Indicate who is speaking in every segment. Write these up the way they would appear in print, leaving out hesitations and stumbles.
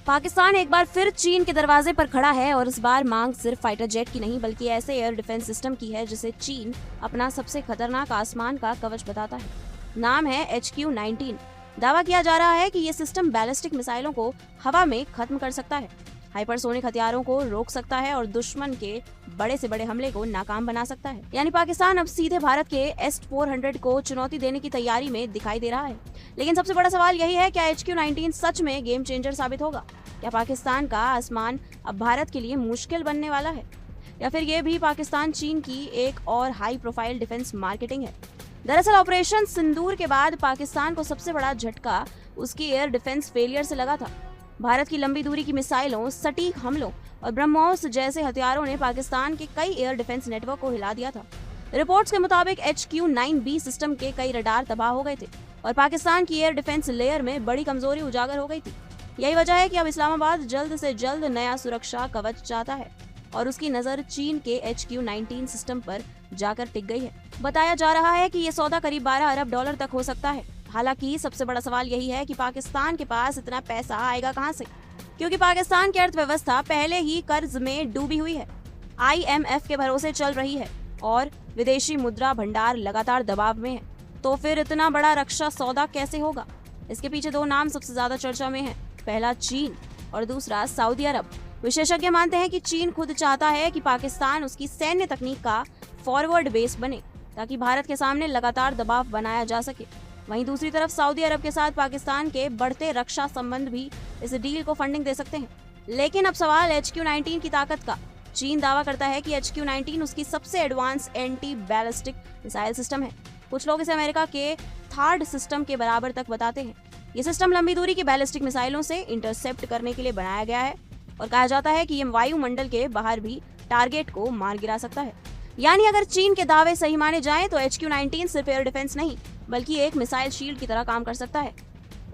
Speaker 1: पाकिस्तान एक बार फिर चीन के दरवाजे पर खड़ा है और इस बार मांग सिर्फ फाइटर जेट की नहीं बल्कि ऐसे एयर डिफेंस सिस्टम की है जिसे चीन अपना सबसे खतरनाक आसमान का कवच बताता है। नाम है HQ-19। दावा किया जा रहा है कि ये सिस्टम बैलिस्टिक मिसाइलों को हवा में खत्म कर सकता है, हाइपरसोनिक हथियारों को रोक सकता है और दुश्मन के बड़े से बड़े हमले को नाकाम बना सकता है। यानी पाकिस्तान अब सीधे भारत के S-400 को चुनौती देने की तैयारी में दिखाई दे रहा है। लेकिन सबसे बड़ा सवाल यही है, क्या HQ-19 सच में गेम चेंजर साबित होगा? क्या पाकिस्तान का आसमान अब भारत के लिए मुश्किल बनने वाला है, या फिर ये भी पाकिस्तान चीन की एक और हाई प्रोफाइल डिफेंस मार्केटिंग है? दरअसल ऑपरेशन सिंदूर के बाद पाकिस्तान को सबसे बड़ा झटका उसकी एयर डिफेंस फेलियर से लगा था। भारत की लंबी दूरी की मिसाइलों, सटीक हमलों और ब्रह्मोस जैसे हथियारों ने पाकिस्तान के कई एयर डिफेंस नेटवर्क को हिला दिया था। रिपोर्ट्स के मुताबिक HQ-9B सिस्टम के कई रडार तबाह हो गए थे और पाकिस्तान की एयर डिफेंस लेयर में बड़ी कमजोरी उजागर हो गई थी। यही वजह है कि अब इस्लामाबाद जल्द से जल्द नया सुरक्षा कवच चाहता है और उसकी नजर चीन के HQ-19 सिस्टम पर जाकर टिक गई है। बताया जा रहा है कि ये सौदा करीब $12 अरब तक हो सकता है। हालांकि सबसे बड़ा सवाल यही है कि पाकिस्तान के पास इतना पैसा आएगा कहां से, क्योंकि पाकिस्तान की अर्थव्यवस्था पहले ही कर्ज में डूबी हुई है, IMF के भरोसे चल रही है और विदेशी मुद्रा भंडार लगातार दबाव में है। तो फिर इतना बड़ा रक्षा सौदा कैसे होगा? इसके पीछे दो नाम सबसे ज्यादा चर्चा में हैं। पहला चीन और दूसरा सऊदी अरब। विशेषज्ञ मानते हैं कि चीन खुद चाहता है कि पाकिस्तान उसकी सैन्य तकनीक का फॉरवर्ड बेस बने ताकि भारत के सामने लगातार दबाव बनाया जा सके। वहीं दूसरी तरफ सऊदी अरब के साथ पाकिस्तान के बढ़ते रक्षा संबंध भी इस डील को फंडिंग दे सकते हैं। लेकिन अब सवाल HQ-19 की ताकत का। चीन दावा करता है कि HQ-19 उसकी सबसे advance anti ballistic missile system है। कुछ लोग इसे अमेरिका के थर्ड सिस्टम के बराबर तक बताते हैं। ये सिस्टम लंबी दूरी की बैलिस्टिक मिसाइलों से इंटरसेप्ट करने के लिए बनाया गया है और कहा जाता है कि ये वायुमंडल के बाहर भी टारगेट को मार गिरा सकता है। यानी अगर चीन के दावे सही माने जाएं तो HQ-19 सिर्फ एयर डिफेंस नहीं बल्कि एक मिसाइल शील्ड की तरह काम कर सकता है।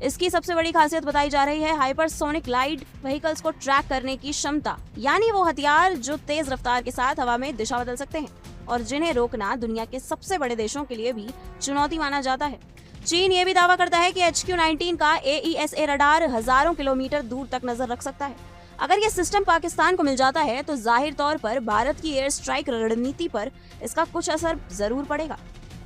Speaker 1: इसकी सबसे बड़ी खासियत बताई जा रही है हाइपरसोनिक ग्लाइड व्हीकल्स को ट्रैक करने की क्षमता, यानी वो हथियार जो तेज रफ्तार के साथ हवा में दिशा बदल सकते हैं और जिन्हें रोकना दुनिया के सबसे बड़े देशों के लिए भी चुनौती माना जाता है। चीन ये भी दावा करता है कि HQ-19 का AESA रडार हजारों किलोमीटर दूर तक नजर रख सकता है। अगर ये सिस्टम पाकिस्तान को मिल जाता है तो जाहिर तौर पर भारत की एयर स्ट्राइक रणनीति पर इसका कुछ असर जरूर पड़ेगा।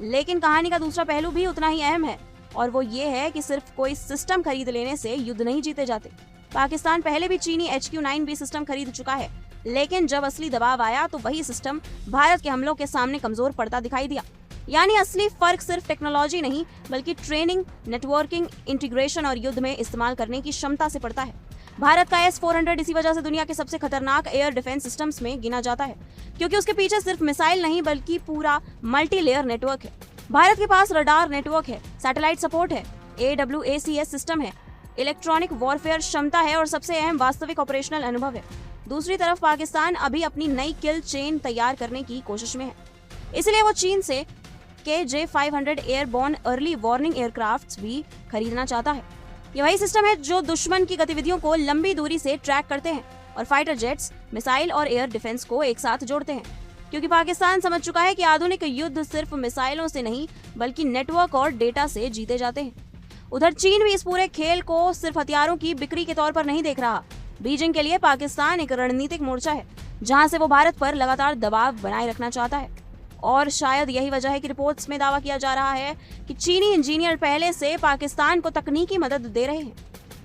Speaker 1: लेकिन कहानी का दूसरा पहलू भी उतना ही अहम है और वो ये है कि सिर्फ कोई सिस्टम खरीद लेने से युद्ध नहीं जीते जाते। पाकिस्तान पहले भी चीनी HQ-9B सिस्टम खरीद चुका है, लेकिन जब असली दबाव आया तो वही सिस्टम भारत के हमलों के सामने कमजोर पड़ता दिखाई दिया। यानी असली फर्क सिर्फ टेक्नोलॉजी नहीं बल्कि ट्रेनिंग, नेटवर्किंग, इंटीग्रेशन और युद्ध में इस्तेमाल करने की क्षमता से पड़ता है। भारत का S-400 इसी वजह से दुनिया के सबसे खतरनाक एयर डिफेंस सिस्टम्स में गिना जाता है, क्योंकि उसके पीछे सिर्फ मिसाइल नहीं बल्कि पूरा मल्टी लेयर नेटवर्क है। भारत के पास रडार नेटवर्क है, सैटेलाइट सपोर्ट है, AWACS सिस्टम है, इलेक्ट्रॉनिक वॉरफेयर क्षमता है और सबसे अहम वास्तविक ऑपरेशनल अनुभव है। दूसरी तरफ पाकिस्तान अभी अपनी नई किल चेन तैयार करने की कोशिश में है, इसलिए वो चीन से KJ-500 airborne early warning aircraft भी खरीदना चाहता है। ये वही सिस्टम है जो दुश्मन की गतिविधियों को लंबी दूरी से ट्रैक करते हैं और फाइटर जेट्स, मिसाइल और एयर डिफेंस को एक साथ जोड़ते हैं, क्योंकि पाकिस्तान समझ चुका है कि आधुनिक युद्ध सिर्फ मिसाइलों से नहीं बल्कि नेटवर्क और डेटा से जीते जाते हैं। उधर चीन भी इस पूरे खेल को सिर्फ हथियारों की बिक्री के तौर पर नहीं देख रहा। बीजिंग के लिए पाकिस्तान एक रणनीतिक मोर्चा है जहां से वो भारत पर लगातार दबाव बनाए रखना चाहता है और शायद यही वजह है कि रिपोर्ट्स में दावा किया जा रहा है कि चीनी इंजीनियर पहले से पाकिस्तान को तकनीकी मदद दे रहे हैं।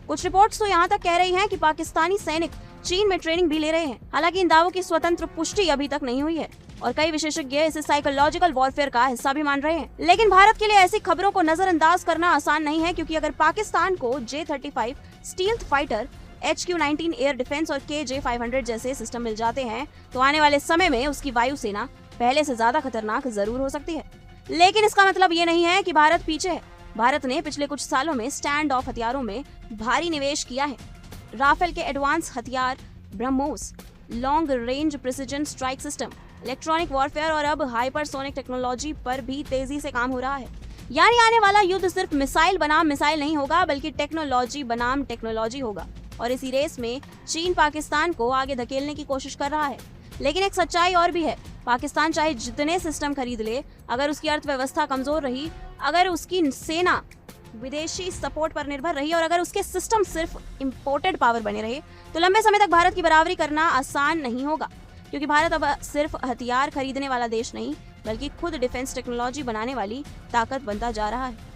Speaker 1: कुछ रिपोर्ट्स तो यहाँ तक कह रही हैं कि पाकिस्तानी सैनिक चीन में ट्रेनिंग भी ले रहे हैं। हालांकि इन दावों की स्वतंत्र पुष्टि अभी तक नहीं हुई है और कई विशेषज्ञ इसे साइकोलॉजिकल वॉरफेयर का हिस्सा भी मान रहे हैं। लेकिन भारत के लिए ऐसी खबरों को नजरअंदाज करना आसान नहीं है, क्योंकि अगर पाकिस्तान को J-35 stealth fighter, HQ-19 air defence और KJ-500 जैसे सिस्टम मिल जाते हैं तो आने वाले समय में उसकी वायुसेना पहले से ज्यादा खतरनाक जरूर हो सकती है। लेकिन इसका मतलब ये नहीं है कि भारत पीछे है। भारत ने पिछले कुछ सालों में स्टैंड ऑफ हथियारों में भारी निवेश किया है। राफेल के एडवांस हथियार, BrahMos, long range precision strike system, electronic warfare और अब हाइपरसोनिक टेक्नोलॉजी पर भी तेजी से काम हो रहा है। यानी आने वाला युद्ध सिर्फ मिसाइल बनाम मिसाइल नहीं होगा बल्कि टेक्नोलॉजी बनाम टेक्नोलॉजी होगा और इसी रेस में चीन पाकिस्तान को आगे धकेलने की कोशिश कर रहा है। लेकिन एक सच्चाई और भी है, पाकिस्तान चाहे जितने सिस्टम खरीद ले, अगर उसकी अर्थव्यवस्था कमजोर रही, अगर उसकी सेना विदेशी सपोर्ट पर निर्भर रही और अगर उसके सिस्टम सिर्फ इंपोर्टेड पावर बने रहे तो लंबे समय तक भारत की बराबरी करना आसान नहीं होगा, क्योंकि भारत अब सिर्फ हथियार खरीदने वाला देश नहीं बल्कि खुद डिफेंस टेक्नोलॉजी बनाने वाली ताकत बनता जा रहा है।